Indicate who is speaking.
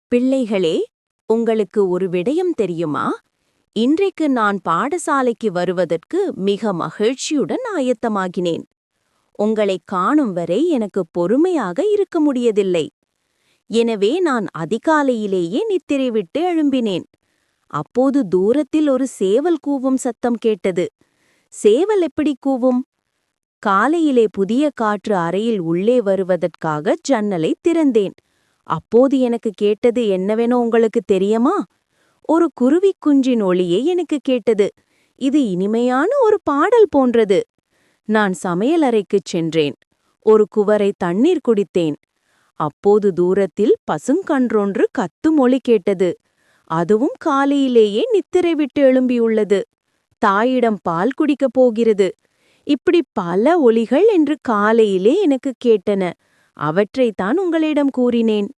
Speaker 1: பிள்ளைகளே, உங்களுக்கு ஒரு விடயம் தெரியுமா? இன்றைக்கு நான் பாடசாலைக்கு வருவதற்கு மிக மகிழ்ச்சியுடன் ஆயத்தமாகினேன். உங்களைக் காணும் வரை எனக்கு பொறுமையாக இருக்க முடியதில்லை. எனவே நான் அதிகாலையிலேயே நித்திரை விட்டு எழும்பினேன். அப்போது தூரத்தில் ஒரு சேவல் கூவும் சத்தம் கேட்டது. சேவல் எப்படி கூவும்? காலையிலே புதிய காற்று அறையில் உள்ளே வருவதற்காக ஜன்னலை திறந்தேன். அப்போது எனக்கு கேட்டது என்னவென உங்களுக்கு தெரியுமா? ஒரு குருவிக் குஞ்சின் ஒலியே எனக்கு கேட்டது. இது இனிமையான ஒரு பாடல் போன்றது. நான் சமையலறைக்குச் சென்றேன். ஒரு குவரை தண்ணீர் குடித்தேன். அப்போது தூரத்தில் பசுங்கன்றொன்று கத்தும் ஒலி கேட்டது. அதுவும் காலையிலேயே நித்திரை விட்டு எழும்பியுள்ளது. தாயிடம் பால் குடிக்கப் போகிறது. இப்படி பல ஒலிகள் என்று காலையிலே எனக்கு கேட்டன. அவற்றைத்தான் உங்களிடம் கூறினேன்.